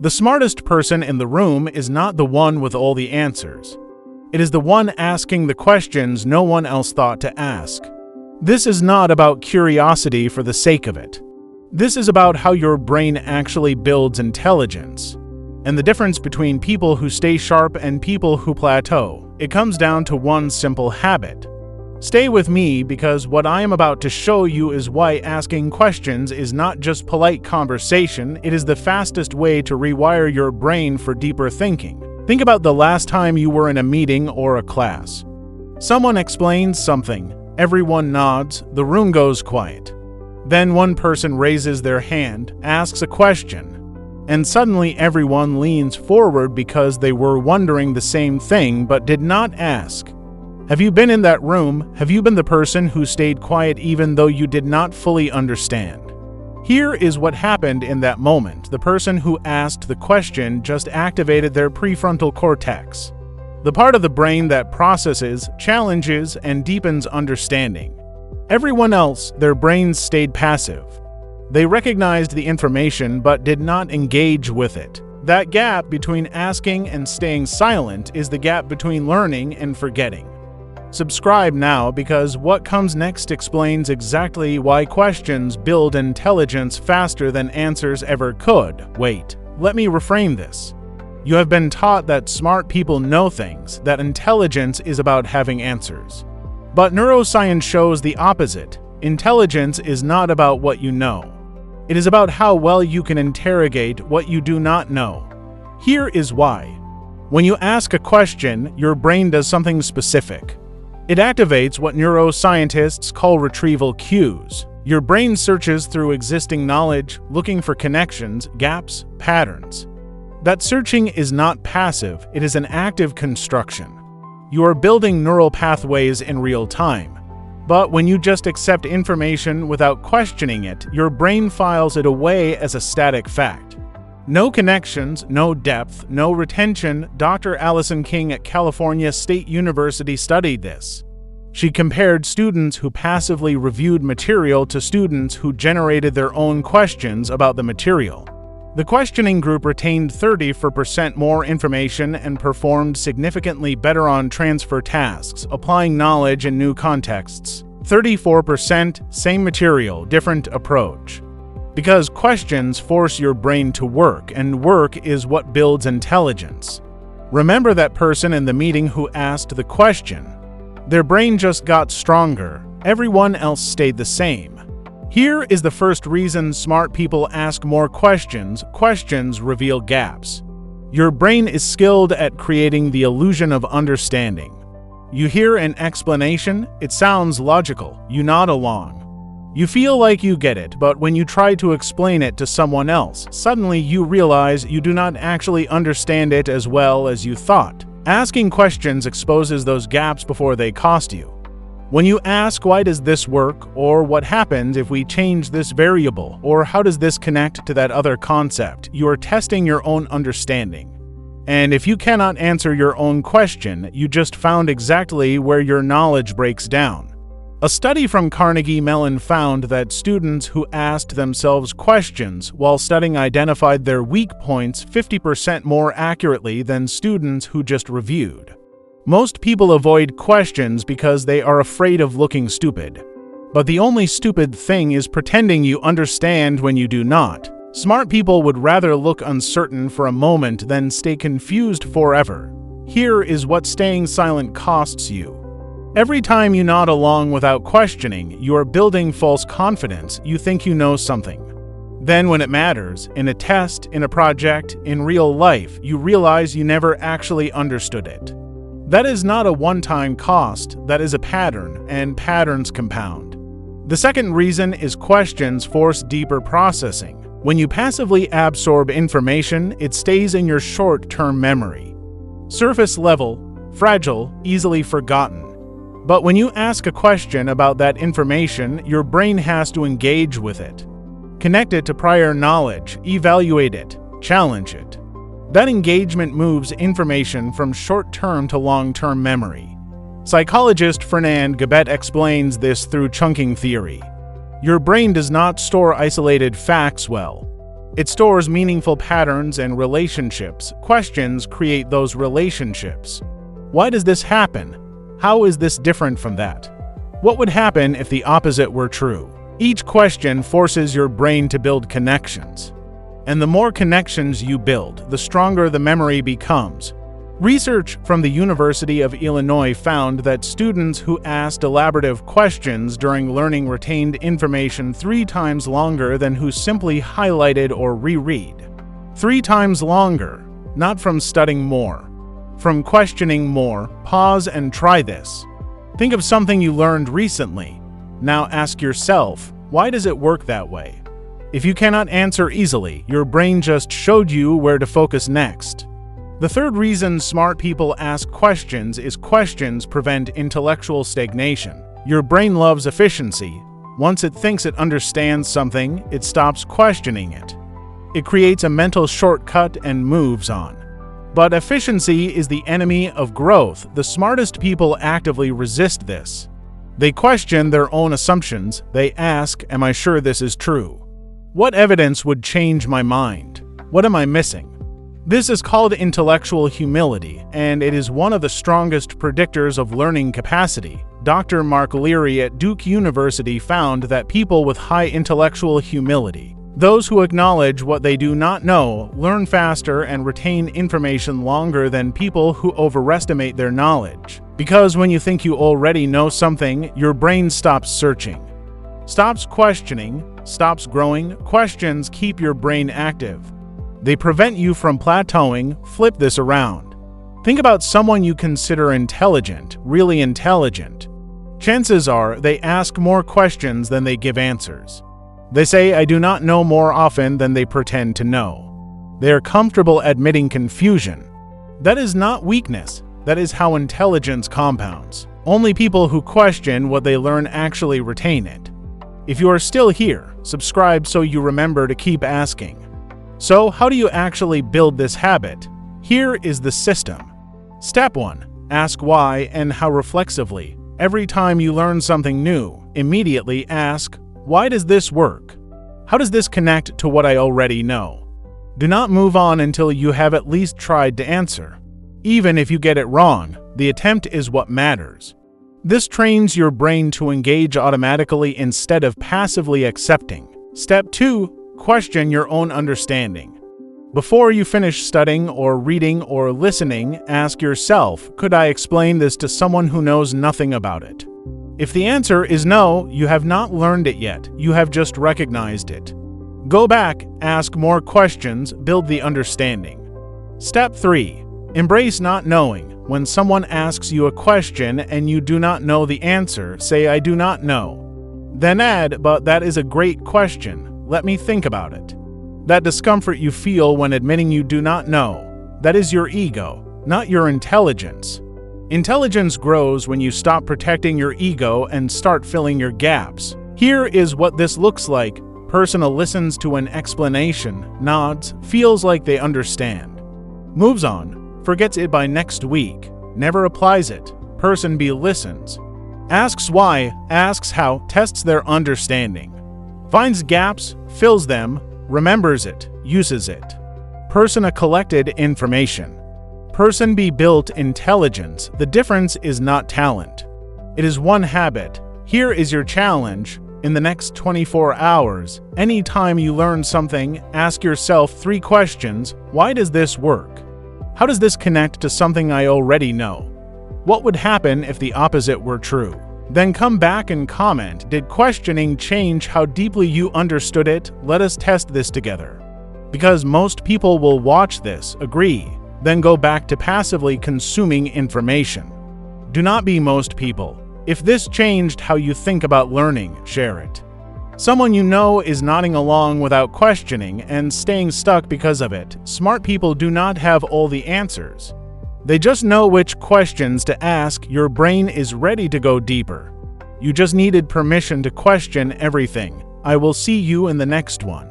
The smartest person in the room is not the one with all the answers. It is the one asking the questions no one else thought to ask. This is not about curiosity for the sake of it. This is about how your brain actually builds intelligence. And the difference between people who stay sharp and people who plateau, it comes down to one simple habit. Stay with me because what I am about to show you is why asking questions is not just polite conversation, it is the fastest way to rewire your brain for deeper thinking. Think about the last time you were in a meeting or a class. Someone explains something, everyone nods, the room goes quiet. Then one person raises their hand, asks a question, and suddenly everyone leans forward because they were wondering the same thing but did not ask. Have you been in that room? Have you been the person who stayed quiet even though you did not fully understand? Here is what happened in that moment. The person who asked the question just activated their prefrontal cortex, the part of the brain that processes, challenges, and deepens understanding. Everyone else, their brains stayed passive. They recognized the information but did not engage with it. That gap between asking and staying silent is the gap between learning and forgetting. Subscribe now because what comes next explains exactly why questions build intelligence faster than answers ever could. Wait, let me reframe this. You have been taught that smart people know things, that intelligence is about having answers. But neuroscience shows the opposite. Intelligence is not about what you know. It is about how well you can interrogate what you do not know. Here is why. When you ask a question, your brain does something specific. It activates what neuroscientists call retrieval cues. Your brain searches through existing knowledge, looking for connections, gaps, patterns. That searching is not passive, it is an active construction. You are building neural pathways in real time. But when you just accept information without questioning it, your brain files it away as a static fact. No connections, no depth, no retention. Dr. Allison King at California State University studied this. She compared students who passively reviewed material to students who generated their own questions about the material. The questioning group retained 34% more information and performed significantly better on transfer tasks, applying knowledge in new contexts. 34%, same material, different approach. Because questions force your brain to work, and work is what builds intelligence. Remember that person in the meeting who asked the question. Their brain just got stronger. Everyone else stayed the same. Here is the first reason smart people ask more questions. Questions reveal gaps. Your brain is skilled at creating the illusion of understanding. You hear an explanation, it sounds logical, you nod along. You feel like you get it, but when you try to explain it to someone else, suddenly you realize you do not actually understand it as well as you thought. Asking questions exposes those gaps before they cost you. When you ask, why does this work, or what happens if we change this variable, or how does this connect to that other concept, you are testing your own understanding. And if you cannot answer your own question, you just found exactly where your knowledge breaks down. A study from Carnegie Mellon found that students who asked themselves questions while studying identified their weak points 50% more accurately than students who just reviewed. Most people avoid questions because they are afraid of looking stupid. But the only stupid thing is pretending you understand when you do not. Smart people would rather look uncertain for a moment than stay confused forever. Here is what staying silent costs you. Every time you nod along without questioning, you are building false confidence. You think you know something. Then when it matters, in a test, in a project, in real life, you realize you never actually understood it. That is not a one-time cost, that is a pattern, and patterns compound. The second reason is questions force deeper processing. When you passively absorb information, it stays in your short-term memory. Surface level, fragile, easily forgotten. But when you ask a question about that information, your brain has to engage with it. Connect it to prior knowledge, evaluate it, challenge it. That engagement moves information from short-term to long-term memory. Psychologist Fernand Gabet explains this through chunking theory. Your brain does not store isolated facts well. It stores meaningful patterns and relationships. Questions create those relationships. Why does this happen? How is this different from that? What would happen if the opposite were true? Each question forces your brain to build connections. And the more connections you build, the stronger the memory becomes. Research from the University of Illinois found that students who asked elaborative questions during learning retained information 3 times longer than who simply highlighted or reread. 3 times longer, not from studying more, from questioning more. Pause and try this. Think of something you learned recently. Now ask yourself, why does it work that way? If you cannot answer easily, your brain just showed you where to focus next. The third reason smart people ask questions is questions prevent intellectual stagnation. Your brain loves efficiency. Once it thinks it understands something, it stops questioning it. It creates a mental shortcut and moves on. But efficiency is the enemy of growth. The smartest people actively resist this. They question their own assumptions. They ask, am I sure this is true? What evidence would change my mind? What am I missing? This is called intellectual humility, and it is one of the strongest predictors of learning capacity. Dr. Mark Leary at Duke University found that people with high intellectual humility, those who acknowledge what they do not know, learn faster and retain information longer than people who overestimate their knowledge. Because when you think you already know something, your brain stops searching, stops questioning, stops growing. Questions keep your brain active. They prevent you from plateauing. Flip this around. Think about someone you consider intelligent, really intelligent. Chances are they ask more questions than they give answers. They say, I do not know more often than they pretend to know. They are comfortable admitting confusion. That is not weakness. That is how intelligence compounds. Only people who question what they learn actually retain it. If you are still here, subscribe so you remember to keep asking. So, how do you actually build this habit? Here is the system. Step 1. Ask why and how reflexively. Every time you learn something new, immediately ask, why does this work? How does this connect to what I already know? Do not move on until you have at least tried to answer. Even if you get it wrong, the attempt is what matters. This trains your brain to engage automatically instead of passively accepting. Step 2. Question your own understanding. Before you finish studying or reading or listening, ask yourself, could I explain this to someone who knows nothing about it? If the answer is no, you have not learned it yet, you have just recognized it. Go back, ask more questions, build the understanding. Step 3. Embrace not knowing. When someone asks you a question and you do not know the answer, say, I do not know. Then add, but that is a great question. Let me think about it. That discomfort you feel when admitting you do not know, that is your ego, not your intelligence. Intelligence grows when you stop protecting your ego and start filling your gaps. Here is what this looks like. Person listens to an explanation, nods, feels like they understand. Moves on, forgets it by next week, never applies it. Person B listens. Asks why, asks how, tests their understanding. Finds gaps, fills them, remembers it, uses it. Person A collected information. Person B built intelligence. The difference is not talent. It is one habit. Here is your challenge. In the next 24 hours, anytime you learn something, ask yourself 3 questions. Why does this work? How does this connect to something I already know? What would happen if the opposite were true? Then come back and comment, did questioning change how deeply you understood it? Let us test this together. Because most people will watch this, agree, then go back to passively consuming information. Do not be most people. If this changed how you think about learning, share it. Someone you know is nodding along without questioning and staying stuck because of it. Smart people do not have all the answers. They just know which questions to ask. Your brain is ready to go deeper. You just needed permission to question everything. I will see you in the next one.